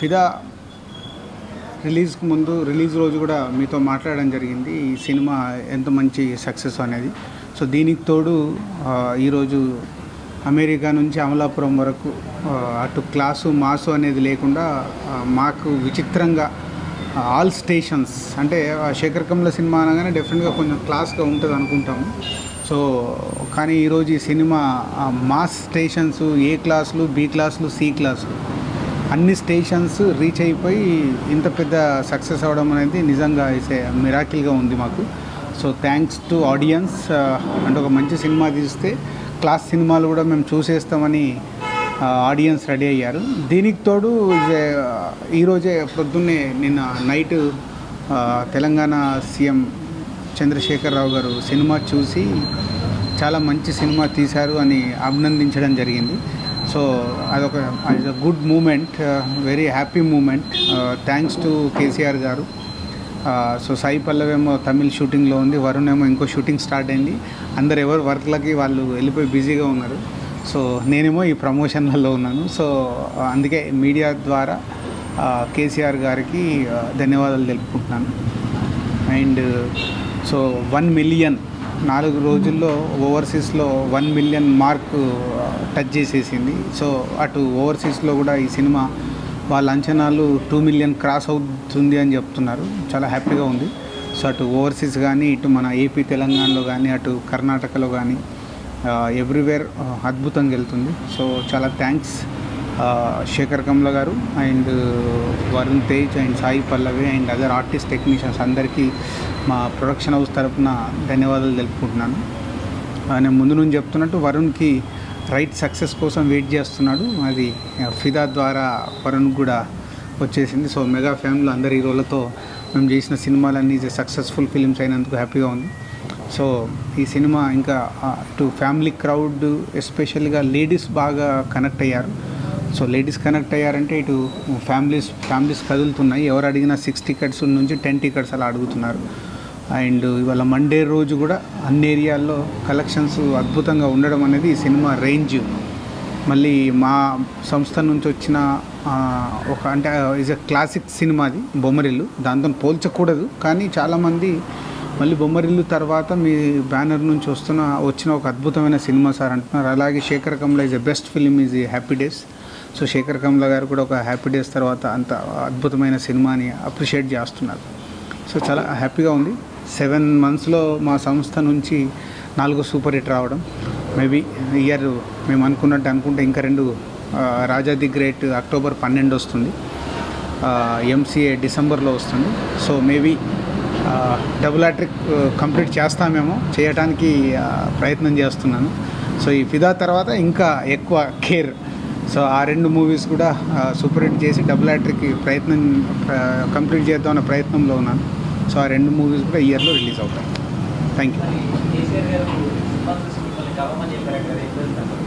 ఫిదా రిలీజ్కి ముందు రిలీజ్ రోజు కూడా మీతో మాట్లాడడం జరిగింది ఈ సినిమా ఎంత మంచి సక్సెస్ అనేది. సో దీనికి తోడు ఈరోజు అమెరికా నుంచి అమలాపురం వరకు అటు క్లాసు మాసు అనేది లేకుండా మాకు విచిత్రంగా ఆల్ స్టేషన్స్ అంటే శేఖర్ కమ్ల సినిమా అనగానే డెఫినెట్గా కొంచెం క్లాస్గా ఉంటుంది అనుకుంటాము. సో కానీ ఈరోజు ఈ సినిమా మాస్ స్టేషన్స్ ఏ క్లాసులు, బి క్లాసులు, సి క్లాసులు అన్ని స్టేషన్స్ రీచ్ అయిపోయి ఇంత పెద్ద సక్సెస్ అవ్వడం అనేది నిజంగా ఇసే మిరాకిల్గా ఉంది మాకు. So thanks to audience. అంటే ఒక మంచి సినిమా తీస్తే క్లాస్ సినిమాలు కూడా మేము చూసేస్తామని ఆడియన్స్ రెడీ అయ్యారు. దీనికి తోడు ఈరోజే పొద్దున్నే నిన్న నైట్ తెలంగాణ సీఎం చంద్రశేఖరరావు గారు సినిమా చూసి చాలా మంచి సినిమా తీశారు అని అభినందించడం జరిగింది. సో అదొక good moment, very happy moment. Thanks to KCR garu. So Sai Pallavi ఏమో తమిళ్ షూటింగ్లో ఉంది, వరుణ్ ఏమో ఇంకో షూటింగ్ స్టార్ట్ అయింది. అందరు ఎవరు వర్క్లకి వాళ్ళు వెళ్ళిపోయి బిజీగా ఉన్నారు. సో నేనేమో ఈ ప్రమోషన్లలో ఉన్నాను. సో అందుకే మీడియా ద్వారా కేసీఆర్ గారికి ధన్యవాదాలు తెలుపుకుంటున్నాను. అండ్ సో 1 మిలియన్ 4 రోజుల్లో ఓవర్సీస్లో 1 మిలియన్ మార్క్ టచ్ చేసేసింది. సో అటు ఓవర్సీస్లో కూడా ఈ సినిమా వాళ్ళ అంచనాలు 2 మిలియన్ క్రాస్ అవుతుంది అని చెప్తున్నారు. చాలా హ్యాపీగా ఉంది. సో అటు ఓవర్సీస్ కానీ, ఇటు మన ఏపీ తెలంగాణలో కానీ, అటు కర్ణాటకలో కానీ ఎవ్రీవేర్ అద్భుతంగా వెళ్తుంది. సో చాలా థ్యాంక్స్ శేఖర్ కమ్ల గారు and Varun Tej and Sai Pallavi and other artist technicians అందరికీ మా ప్రొడక్షన్ హౌస్ తరఫున ధన్యవాదాలు తెలుపుకుంటున్నాను. నేను ముందు నుంచి చెప్తున్నట్టు వరుణ్కి రైట్ సక్సెస్ కోసం వెయిట్ చేస్తున్నాడు. అది ఫిదా ద్వారా వరుణ్ కూడా వచ్చేసింది. సో మెగా ఫ్యామిలీ అందరి హీరోలతో మేము చేసిన సినిమాలన్నీ సక్సెస్ఫుల్ ఫిలిమ్స్ అయినందుకు హ్యాపీగా ఉంది. సో ఈ సినిమా ఇంకా ఇటు ఫ్యామిలీ క్రౌడ్ ఎస్పెషల్గా లేడీస్ బాగా కనెక్ట్ అయ్యారు. సో లేడీస్ కనెక్ట్ అయ్యారంటే ఇటు ఫ్యామిలీస్ కదులుతున్నాయి. ఎవరు అడిగినా 6 టికెట్స్ నుంచి 10 టికెట్స్ అలా అడుగుతున్నారు. అండ్ ఇవాళ మండే రోజు కూడా అన్ని ఏరియాల్లో కలెక్షన్స్ అద్భుతంగా ఉండడం అనేది ఈ సినిమా రేంజ్. మళ్ళీ మా సంస్థ నుంచి వచ్చిన ఒక అంటే ఈజ్ ఎ క్లాసిక్ సినిమా అది బొమ్మరిల్లు, దాంతో పోల్చకూడదు. కానీ చాలామంది మళ్ళీ బొమ్మరిల్లు తర్వాత మీ బ్యానర్ నుంచి వచ్చిన ఒక అద్భుతమైన సినిమా సార్ అంటున్నారు. అలాగే Sekhar Kammula is a best film is ఈ happy days. So Sekhar Kammula garu కూడా ఒక హ్యాపీ డేస్ తర్వాత అంత అద్భుతమైన సినిమాని అప్రిషియేట్ చేస్తున్నారు. సో చాలా హ్యాపీగా ఉంది. 7 monthsలో మా సంస్థ నుంచి 4 సూపర్ హిట్ రావడం. మేబీ ఇయర్ మేము అనుకుంటే ఇంకా 2 రాజా ది గ్రేట్ అక్టోబర్ 12 వస్తుంది, ఎంసీఏ డిసెంబర్లో వస్తుంది. So maybe double hat trick complete చేస్తామేమో, చేయడానికి ప్రయత్నం చేస్తున్నాను. సో ఈ ఫిదా తర్వాత ఇంకా ఎక్కువ కేర్. సో ఆ 2 మూవీస్ కూడా సూపర్ హిట్ చేసి డబుల్ హ్యాట్రిక్ కంప్లీట్ చేద్దామన్న ప్రయత్నంలో ఉన్నాను. సో ఆ 2 మూవీస్ కూడా ఇయర్లో రిలీజ్ అవుతాయి. Thank you.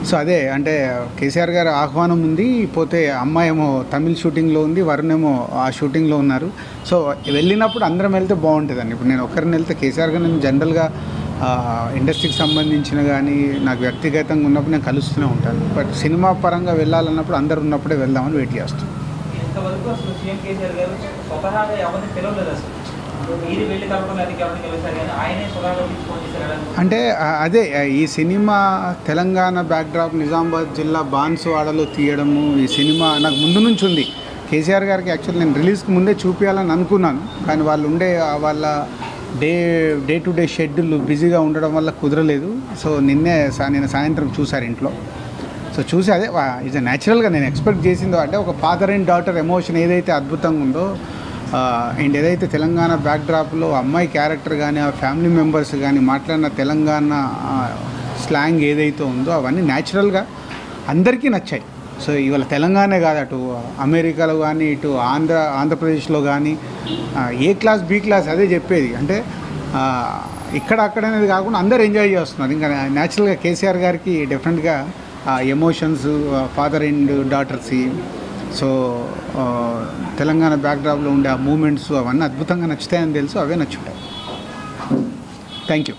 సో అదే అంటే కేసీఆర్ గారు ఆహ్వానం ఉంది, పోతే అమ్మాయి ఏమో తమిళ్ షూటింగ్లో ఉంది, వరుణ్ ఏమో ఆ షూటింగ్లో ఉన్నారు. సో వెళ్ళినప్పుడు అందరం వెళ్తే బాగుంటుందండి. ఇప్పుడు నేను ఒక్కరిని వెళ్తే కేసీఆర్ గారు నేను జనరల్గా ఇండస్ట్రీకి సంబంధించిన కానీ నాకు వ్యక్తిగతంగా ఉన్నప్పుడు నేను కలుస్తూనే ఉంటాను. బట్ సినిమా పరంగా వెళ్ళాలన్నప్పుడు అందరు ఉన్నప్పుడే వెళ్దామని వెయిట్ చేస్తాను. అంటే అదే ఈ సినిమా తెలంగాణ బ్యాక్డ్రాప్ నిజామాబాద్ జిల్లా బాన్సువాడలో తీయడము ఈ సినిమా నాకు ముందు నుంచి ఉంది. కేసీఆర్ గారికి యాక్చువల్లీ నేను రిలీజ్కి ముందే చూపించాలని అనుకున్నాను, కానీ వాళ్ళు ఉండే వాళ్ళ డే టు డే షెడ్యూల్ బిజీగా ఉండడం వల్ల కుదరలేదు. సో నేను సాయంత్రం చూశారు ఇంట్లో. సో చూసి అదే ఇది న్యాచురల్గా నేను ఎక్స్పెక్ట్ చేసిందో అంటే ఒక ఫాదర్ అండ్ డాటర్ ఎమోషన్ ఏదైతే అద్భుతంగా ఉందో అండ్ ఏదైతే తెలంగాణ బ్యాక్డ్రాప్లో అమ్మాయి క్యారెక్టర్ కానీ ఆ ఫ్యామిలీ మెంబర్స్ కానీ మాట్లాడిన తెలంగాణ స్లాంగ్ ఏదైతే ఉందో అవన్నీ న్యాచురల్గా అందరికీ నచ్చాయి. సో ఇవాళ తెలంగాణే కాదు, అటు అమెరికాలో కానీ ఇటు ఆంధ్రప్రదేశ్లో కానీ ఏ క్లాస్ బి క్లాస్ అదే చెప్పేది. అంటే ఇక్కడ అక్కడ అనేది కాకుండా అందరు ఎంజాయ్ చేస్తున్నారు. ఇంకా న్యాచురల్గా కేసీఆర్ గారికి డెఫినెట్గా emotions father and daughters, so Telangana బ్యాక్డ్రాప్లో ఉండే ఆ మూమెంట్స్ అవన్నీ అద్భుతంగా నచ్చుతాయని తెలుసు, అవే నచ్చుంటాయి. Thank you.